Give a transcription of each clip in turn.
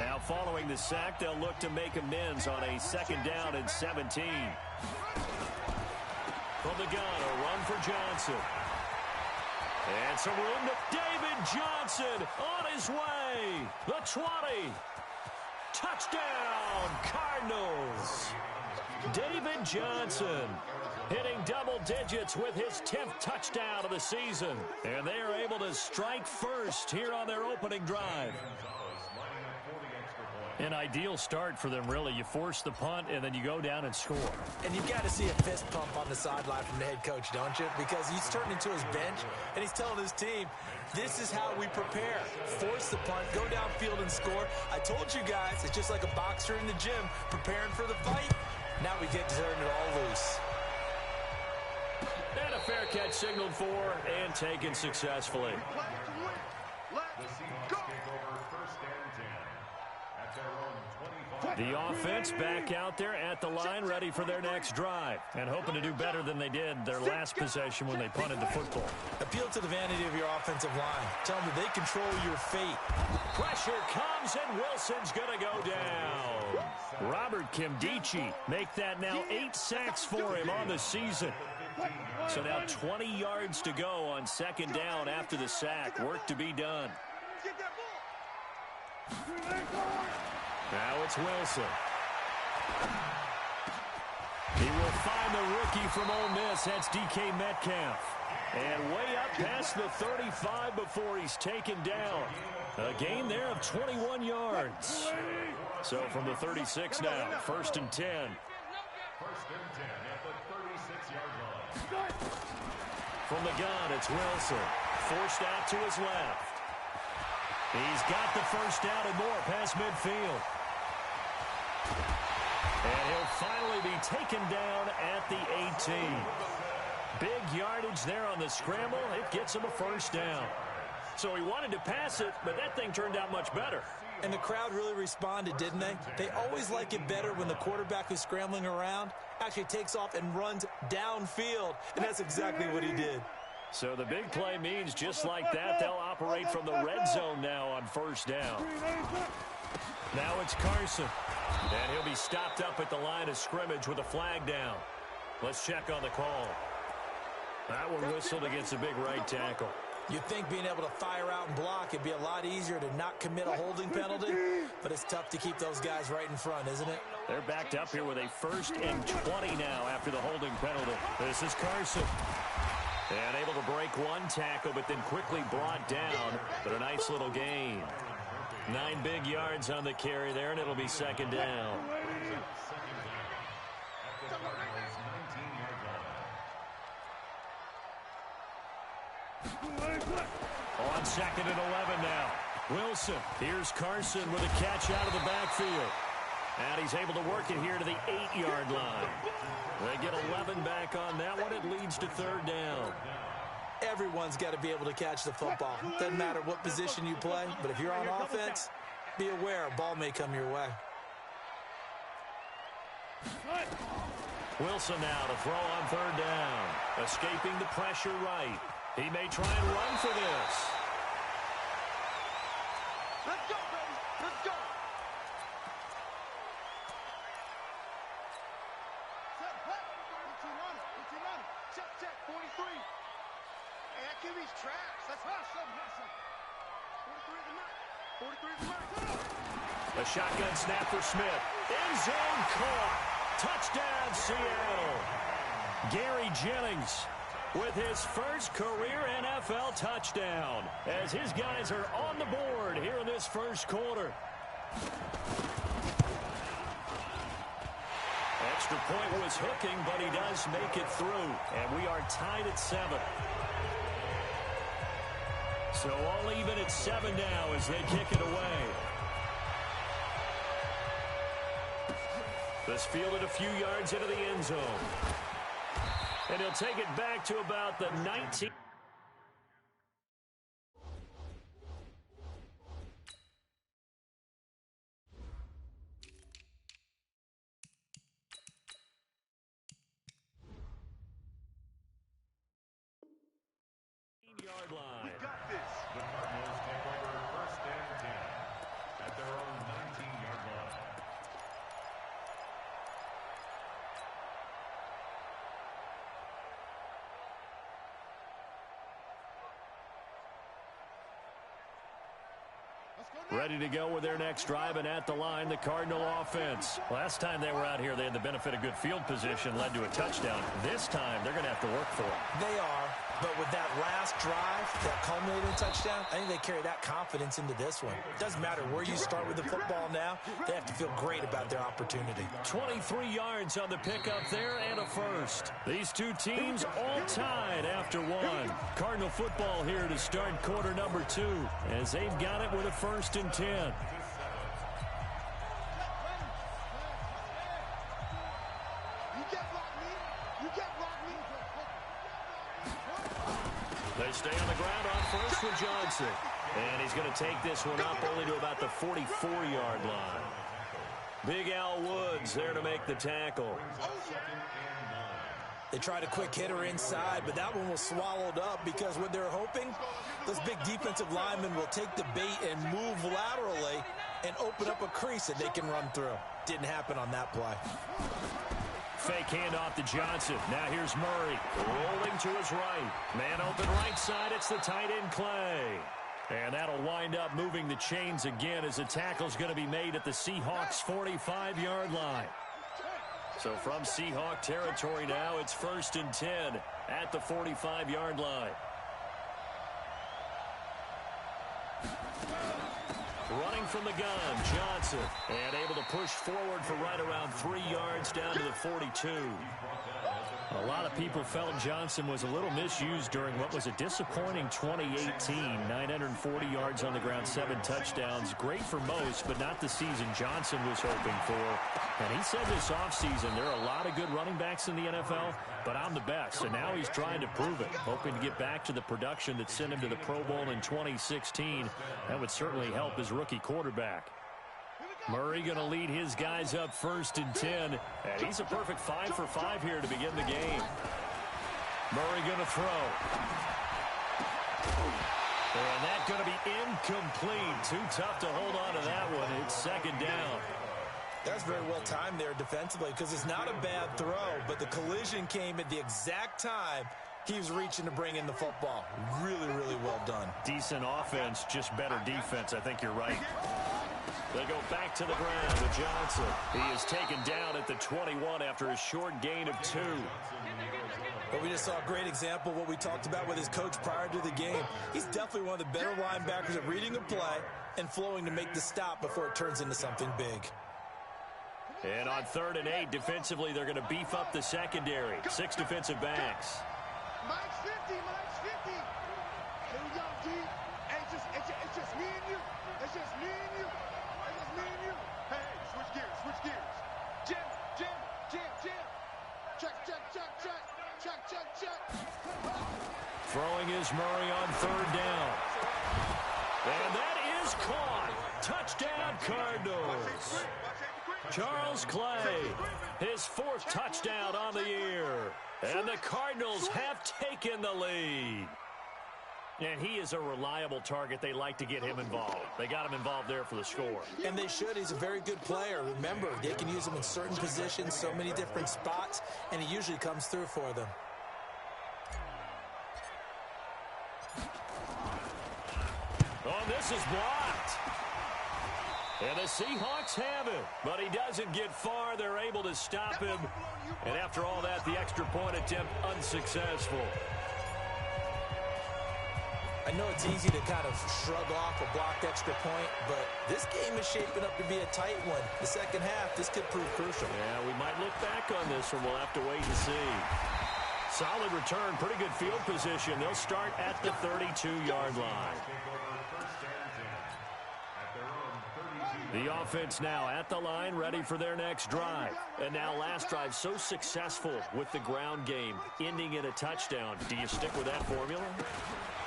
Now following the sack, they'll look to make amends on a 2nd down and 17. From the gun, a run for Johnson. And some room to David Johnson on his way. The 20. Touchdown, Cardinals. David Johnson hitting double digits with his 10th touchdown of the season. And they are able to strike first here on their opening drive. An ideal start for them, really. You force the punt, and then you go down and score. And you've got to see a fist pump on the sideline from the head coach, don't you? Because he's turning to his bench, and he's telling his team, this is how we prepare. Force the punt, go downfield and score. I told you guys, it's just like a boxer in the gym preparing for the fight. Now we get to turn it all loose. And a fair catch signaled for and taken successfully. The offense back out there at the line, ready for their next drive, and hoping to do better than they did their last possession when they punted the football. Appeal to the vanity of your offensive line. Tell them that they control your fate. Pressure comes, and Wilson's going to go down. Robert Kimdichie make that now 8 sacks for him on the season. So now 20 yards to go on 2nd down after the sack. Work to be done. Now it's Wilson. He will find the rookie from Ole Miss. That's DK Metcalf. And way up past the 35 before he's taken down. A gain there of 21 yards. So from the 36 now, 1st and 10. 1st and 10 at the 36-yard line. From the gun, it's Wilson. Forced out to his left. He's got the 1st down and more past midfield. And he'll finally be taken down at the 18. Big yardage there on the scramble. It gets him a 1st down. So he wanted to pass it, but that thing turned out much better. And the crowd really responded, didn't they? They always like it better when the quarterback who's scrambling around actually takes off and runs downfield. And that's exactly what he did. So the big play means just like that, they'll operate from the red zone now on 1st down. Now it's Carson. And he'll be stopped up at the line of scrimmage with a flag down. Let's check on the call. That one whistled against a big right tackle. You'd think being able to fire out and block, it'd be a lot easier to not commit a holding penalty, but it's tough to keep those guys right in front, isn't it? They're backed up here with a 1st and 20 now after the holding penalty. This is Carson. And able to break one tackle, but then quickly brought down. But a nice little gain. 9 big yards on the carry there, and it'll be 2nd down. On 2nd and 11 now. Wilson. Here's Carson with a catch out of the backfield. And he's able to work it here to the 8-yard line. They get 11 back on that one. It leads to 3rd down. Everyone's got to be able to catch the football. Doesn't matter what position you play, but if you're on offense, be aware a ball may come your way. Wilson now to throw on 3rd down. Escaping the pressure right. He may try and run for this. Let's go, baby. Let's go. Set, hut. 18 on it. 18 on it. Check, check. 43. Hey, that QB's trash. Let's hustle, hustle. 43 is the mark. 43 is the mark. A shotgun snap for Smith. End zone caught. Touchdown, Seattle. Gary Jennings with his first career NFL touchdown as his guys are on the board here in this 1st quarter. Extra point was hooking, but he does make it through. And we are tied at 7. So all even at 7 now as they kick it away. This fielded a few yards into the end zone. And he'll take it back to about the 19. Yard line. We got this. The Cardinals take over 1st and 10 at their own 19. Ready to go with their next drive, and at the line, the Cardinal offense. Last time they were out here, they had the benefit of good field position, led to a touchdown. This time, they're going to have to work for it. They are, but with that last drive, that culminating touchdown, I think they carry that confidence into this one. It doesn't matter where you start with the football now. They have to feel great about their opportunity. 23 yards on the pickup there and a first. These two teams all tied after one. Cardinal football here to start quarter number 2 as they've got it with a 1st and 10. They stay on the ground on first with Johnson. And he's going to take this one up only to about the 44-yard line. Big Al Woods there to make the tackle. They tried a quick hitter inside, but that one was swallowed up because what they're hoping, those big defensive linemen will take the bait and move laterally and open up a crease that they can run through. Didn't happen on that play. Fake handoff to Johnson. Now here's Murray rolling to his right. Man open right side. It's the tight end Clay. And that'll wind up moving the chains again as the tackle's going to be made at the Seahawks' 45-yard line. So from Seahawk territory now, it's 1st and 10 at the 45-yard line. Running from the gun, Johnson, and able to push forward for right around 3 yards down to the 42. A lot of people felt Johnson was a little misused during what was a disappointing 2018. 940 yards on the ground, 7 touchdowns. Great for most, but not the season Johnson was hoping for. And he said this offseason, there are a lot of good running backs in the NFL, but I'm the best. And now he's trying to prove it, hoping to get back to the production that sent him to the Pro Bowl in 2016. That would certainly help his rookie quarterback. Murray going to lead his guys up 1st and 10. And he's a perfect 5 for 5 here to begin the game. Murray going to throw. And that's going to be incomplete. Too tough to hold on to that one. It's 2nd down. That's very well timed there defensively because it's not a bad throw, but the collision came at the exact time he was reaching to bring in the football. Really, really well done. Decent offense, just better defense. I think you're right. They go back to the ground with Johnson. He is taken down at the 21 after a short gain of 2. But we just saw a great example of what we talked about with his coach prior to the game. He's definitely one of the better linebackers at reading a play and flowing to make the stop before it turns into something big. And on 3rd and 8, defensively, they're going to beef up the secondary. 6 defensive backs. Mike's 50, Mike's 50. Here we go, D. Hey, it's just me and you. It's just me and you. It's just me and you. Hey, switch gears. Jim. Check. Throwing is Murray on 3rd down. And that is caught. Touchdown, Cardinals. Charles Clay, his 4th touchdown on the year. And the Cardinals have taken the lead. And he is a reliable target. They like to get him involved. They got him involved there for the score. And they should. He's a very good player. Remember, they can use him in certain positions, so many different spots, and he usually comes through for them. Oh, this is blocked. And the Seahawks have it, but he doesn't get far. They're able to stop him. And after all that, the extra point attempt unsuccessful. I know it's easy to kind of shrug off a blocked extra point, but this game is shaping up to be a tight one. The second half, this could prove crucial. Yeah, we might look back on this one. We'll have to wait and see. Solid return, pretty good field position. They'll start at the 32-yard line. The offense now at the line, ready for their next drive. And now last drive so successful with the ground game, ending in a touchdown. Do you stick with that formula?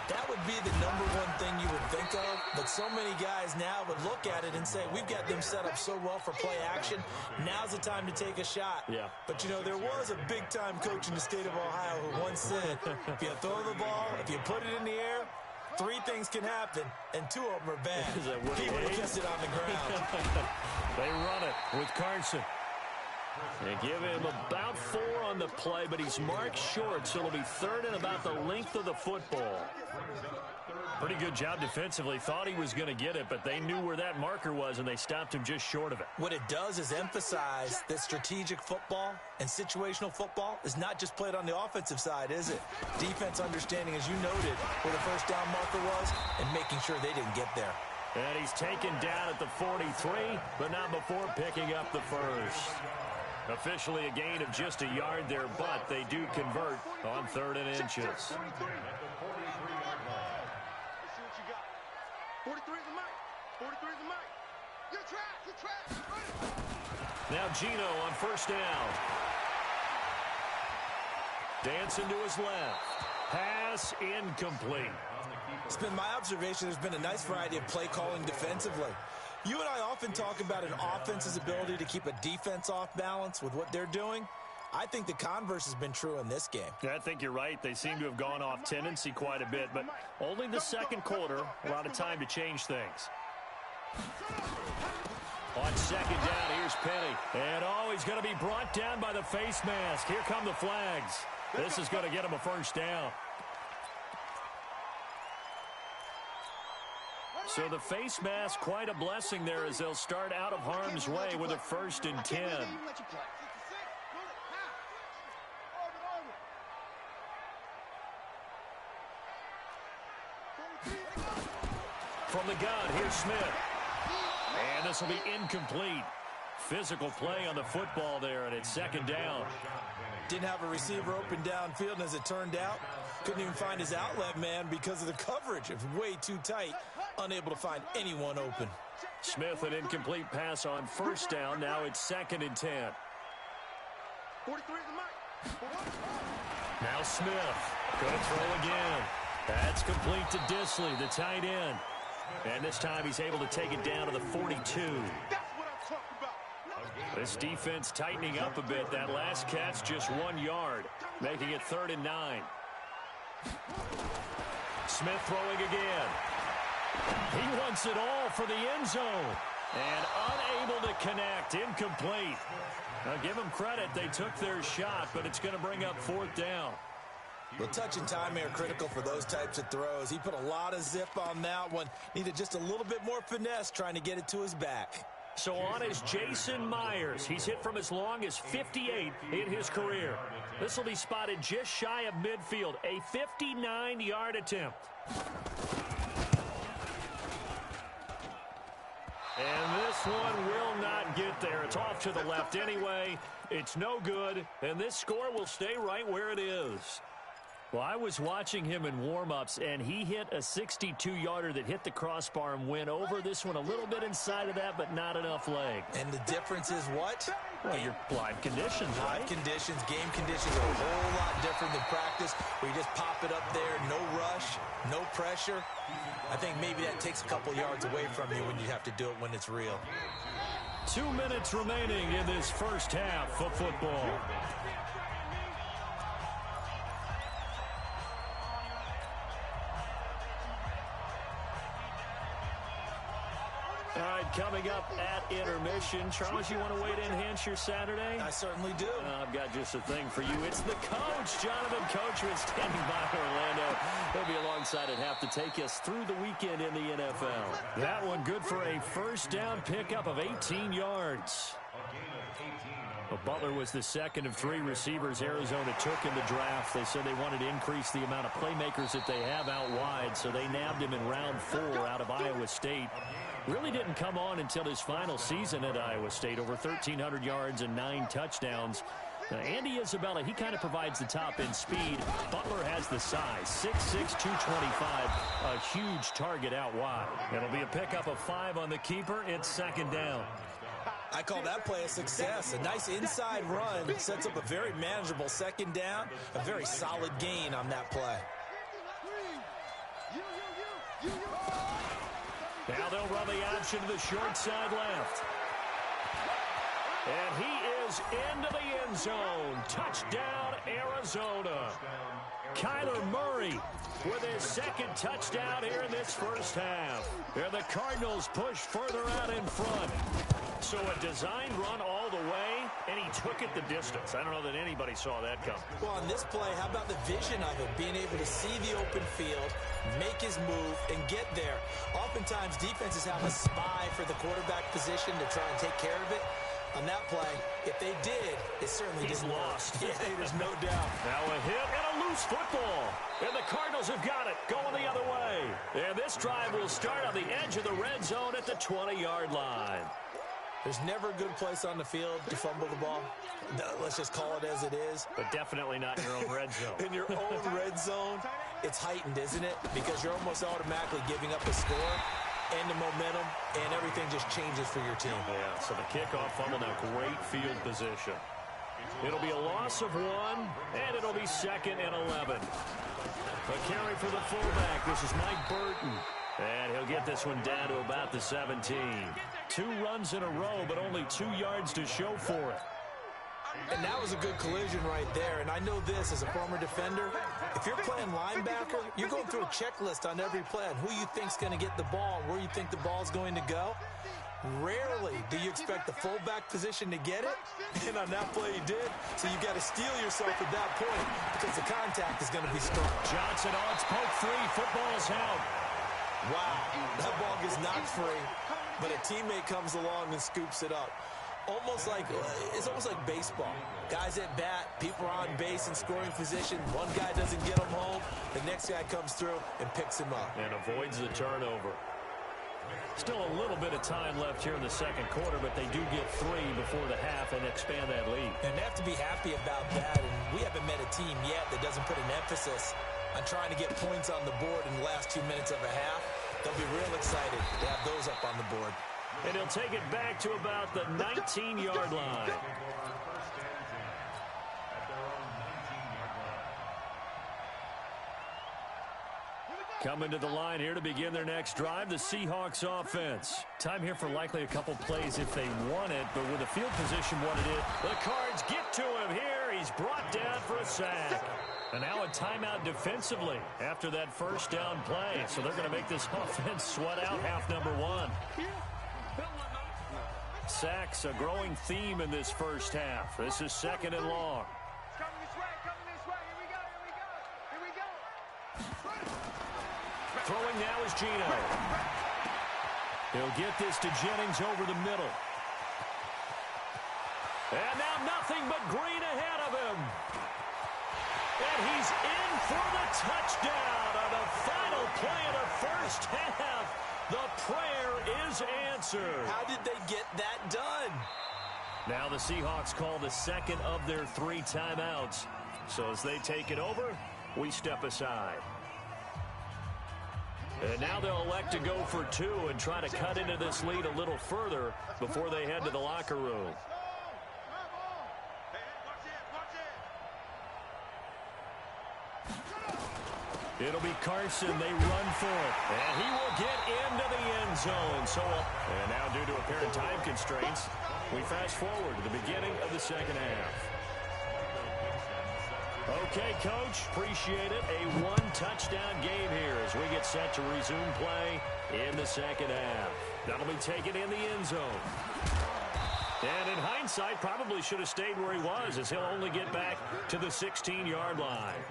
That would be the number one thing you would think of, but so many guys now would look at it and say, we've got them set up so well for play action. Now's the time to take a shot. Yeah. But, you know, there was a big-time coach in the state of Ohio who once said, if you throw the ball, if you put it in the air, 3 things can happen, and 2 of them are bad. People kiss it on the ground. They run it with Carson. They give him about 4 on the play, but he's marked short, so it'll be 3rd and about the length of the football. Pretty good job defensively. Thought he was going to get it, but they knew where that marker was, and they stopped him just short of it. What it does is emphasize that strategic football and situational football is not just played on the offensive side, is it? Defense understanding, as you noted, where the first down marker was and making sure they didn't get there. And he's taken down at the 43, but not before picking up the first. Officially a gain of just a yard there, but they do convert on 3rd and inches. 43 is the mic. 43 is the mic. You're trapped. You're trapped. Now Gino on first down. Dancing to his left. Pass incomplete. It's been my observation there's been a nice variety of play calling defensively. You and I often talk about an offense's ability to keep a defense off balance with what they're doing. I think the converse has been true in this game. Yeah, I think you're right. They seem to have gone off tendency quite a bit, but only the second quarter, a lot of time to change things. On second down, here's Penny. And, he's going to be brought down by the face mask. Here come the flags. This is going to get him a first down. So the face mask, quite a blessing there as they'll start out of harm's way with a 1st and 10. From the gun, here's Smith. And this will be incomplete. Physical play on the football there, and it's 2nd down. Didn't have a receiver open downfield, and as it turned out, couldn't even find his outlet man because of the coverage. It was way too tight, unable to find anyone open. Smith, an incomplete pass on 1st down. Now it's 2nd and 10. 43 is the mic. Now Smith, going to throw again. That's complete to Disley, the tight end. And this time he's able to take it down to the 42. That's what I'm talking about. This defense tightening up a bit. That last catch just 1 yard, making it 3rd and 9. Smith throwing again. He wants it all for the end zone. And unable to connect, incomplete. Now give them credit, they took their shot, but it's going to bring up 4th down. Well, touch and time are critical for those types of throws. He put a lot of zip on that one. Needed just a little bit more finesse trying to get it to his back. So on is Jason Myers. He's hit from as long as 58 in his career. This will be spotted just shy of midfield. A 59-yard attempt. And this one will not get there. It's off to the left anyway. It's no good, and this score will stay right where it is. Well, I was watching him in warm-ups, and he hit a 62-yarder that hit the crossbar and went over. This one a little bit inside of that, but not enough leg. And the difference is what? Well, your live conditions, right? Live conditions, game conditions are a whole lot different than practice, where you just pop it up there, no rush, no pressure. I think maybe that takes a couple yards away from you when you have to do it when it's real. 2 minutes remaining in this first half of football. All right, coming up at intermission. Charles, you want to wait to enhance your Saturday? I certainly do. I've got just a thing for you. It's the coach, Jonathan Coachman, standing by Orlando. He'll be alongside at half to take us through the weekend in the NFL. That one good for a first down pickup of 18 yards. But Butler was the second of 3 receivers Arizona took in the draft. They said they wanted to increase the amount of playmakers that they have out wide, so they nabbed him in round 4 out of Iowa State. Really didn't come on until his final season at Iowa State, over 1,300 yards and 9 touchdowns. Andy Isabella, he kind of provides the top-end speed. Butler has the size, 6'6", 225, a huge target out wide. It'll be a pickup of 5 on the keeper. It's 2nd down. I call that play a success. A nice inside run sets up a very manageable 2nd down, a very solid gain on that play. Now they'll run the option to the short side left. And he is into the end zone. Touchdown, Arizona. Kyler Murray with his 2nd touchdown here in this first half. And the Cardinals push further out in front. So a design run all the way, and he took it the distance. I don't know that anybody saw that coming. Well, on this play, how about the vision of it? Being able to see the open field, make his move, and get there. Oftentimes, defenses have a spy for the quarterback position to try and take care of it. On that play, if they did, it certainly He's didn't lost. work. Yeah, there's no doubt. Now a hit and a loose football. And the Cardinals have got it, going the other way. And this drive will start on the edge of the red zone at the 20-yard line. There's never a good place on the field to fumble the ball. Let's just call it as it is. But definitely not in your own red zone. In your own red zone, it's heightened, isn't it? Because you're almost automatically giving up a score and the momentum, and everything just changes for your team. Yeah, so the kickoff fumble, now great field position. It'll be a loss of 1, and it'll be 2nd and 11. A carry for the fullback. This is Mike Burton. And he'll get this one down to about the 17. 2 runs in a row, but only 2 yards to show for it. And that was a good collision right there. And I know this as a former defender. If you're playing linebacker, you're going through a checklist on every play on who you think's going to get the ball and where you think the ball's going to go. Rarely do you expect the fullback position to get it. And on that play, he did. So you got to steel yourself at that point because the contact is going to be strong. Johnson on its poke 3. Football's out. Wow, that ball gets knocked free, but a teammate comes along and scoops it up. It's almost like baseball. Guys at bat, people are on base in scoring position. One guy doesn't get him home. The next guy comes through and picks him up. And avoids the turnover. Still a little bit of time left here in the second quarter, but they do get 3 before the half and expand that lead. And they have to be happy about that. And we haven't met a team yet that doesn't put an emphasis on trying to get points on the board in the last 2 minutes of a half. They'll be real excited to have those up on the board. And he'll take it back to about the 19-yard line. Coming to the line here to begin their next drive, the Seahawks offense. Time here for likely a couple plays if they want it, but with the field position what it is, the Cards get to him here. He's brought down for a sack. And now a timeout defensively after that first down play. So they're going to make this offense sweat out half number 1. Sacks, a growing theme in this first half. This is 2nd and long. Coming this way, here we go. Throwing now is Gino. He'll get this to Jennings over the middle. And now nothing but green ahead of him. And he's in for the touchdown on the final play of the first half. The prayer is answered. How did they get that done? Now the Seahawks call the second of their 3 timeouts. So as they take it over, we step aside. And now they'll elect to go for 2 and try to cut into this lead a little further before they head to the locker room. It'll be Carson. They run for it. And he will get into the end zone. And now due to apparent time constraints, we fast forward to the beginning of the second half. Okay, Coach, appreciate it. A 1-touchdown game here as we get set to resume play in the second half. That'll be taken in the end zone. And in hindsight, probably should have stayed where he was as he'll only get back to the 16-yard line.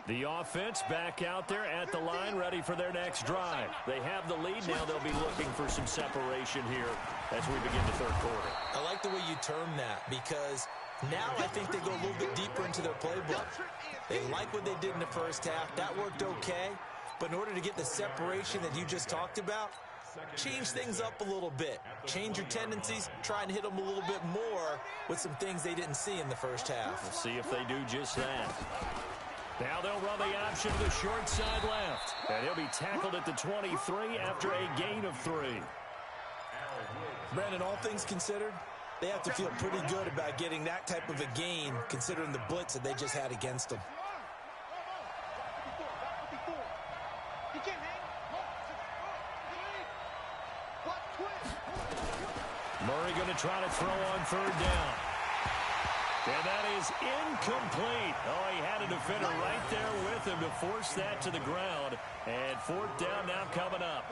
The offense back out there at the line, ready for their next drive. They have the lead now. They'll be looking for some separation here as we begin the third quarter. I like the way you term that because now I think they go a little bit deeper into their playbook. They like what they did in the first half. That worked okay. But in order to get the separation that you just talked about, change things up a little bit. Change your tendencies. Try and hit them a little bit more with some things they didn't see in the first half. We'll see if they do just that. Now they'll run the option to the short side left. And he'll be tackled at the 23 after a gain of 3. Brandon, all things considered, they have to feel pretty good about getting that type of a gain considering the blitz that they just had against them. Murray going to try to throw on third down. And that is incomplete. Oh, he had a defender right there with him to force that to the ground. And fourth down now coming up.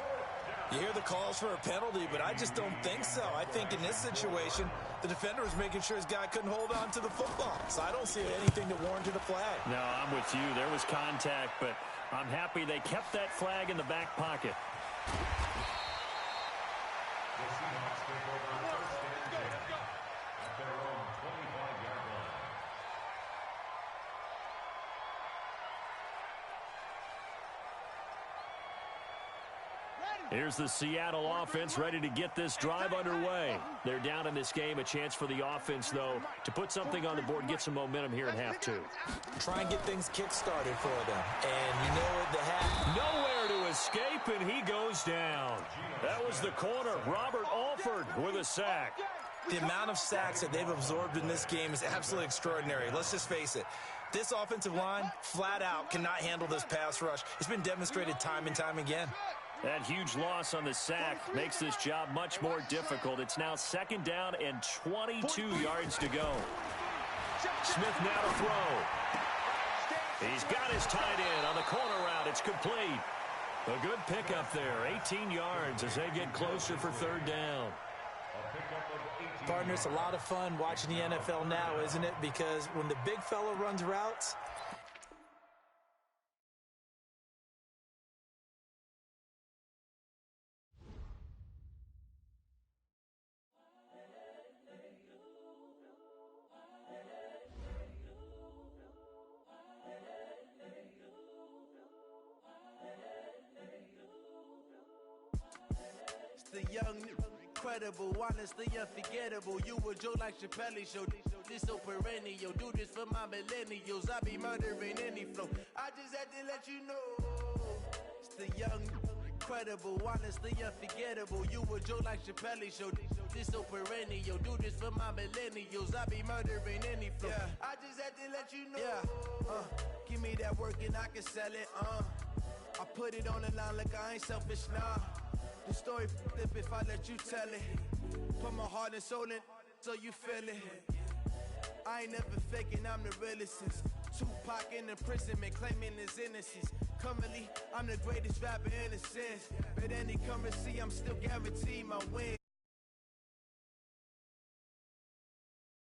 You hear the calls for a penalty, but I just don't think so. I think in this situation, the defender was making sure his guy couldn't hold on to the football. So I don't see anything that warranted a flag. No, I'm with you. There was contact, but I'm happy they kept that flag in the back pocket. Here's the Seattle offense ready to get this drive underway. They're down in this game. A chance for the offense, though, to put something on the board, get some momentum here in half two. Try and get things kick-started for them. And you know what, the half. Nowhere to escape, and he goes down. That was the corner. Robert Alford with a sack. The amount of sacks that they've absorbed in this game is absolutely extraordinary. Let's just face it. This offensive line, flat out, cannot handle this pass rush. It's been demonstrated time and time again. That huge loss on the sack makes this job much more difficult. It's now second down and 22 yards to go. Smith now to throw. He's got his tight end on the corner route. It's complete. A good pickup there. 18 yards as they get closer for third down. Partner, it's a lot of fun watching the NFL now, isn't it? Because when the big fella runs routes, the young, incredible, honestly unforgettable. You a joke like Chappelle Show. This so perennial. Do this for my millennials. I be murdering any flow. I just had to let you know. It's the young, incredible, honestly unforgettable. You a joke like Chappelle Show. This so perennial. Do this for my millennials. I be murdering any flow. Yeah. I just had to let you know. Yeah. Give me that work and I can sell it. I put it on the line like I ain't selfish, nah. The story flip if I let you tell it. Put my heart and soul in so you feel it. I ain't never faking, I'm the realest since Tupac in imprisonment, claiming his innocence. Currently, I'm the greatest rapper in a sense. But any currency, I'm still guaranteed my win.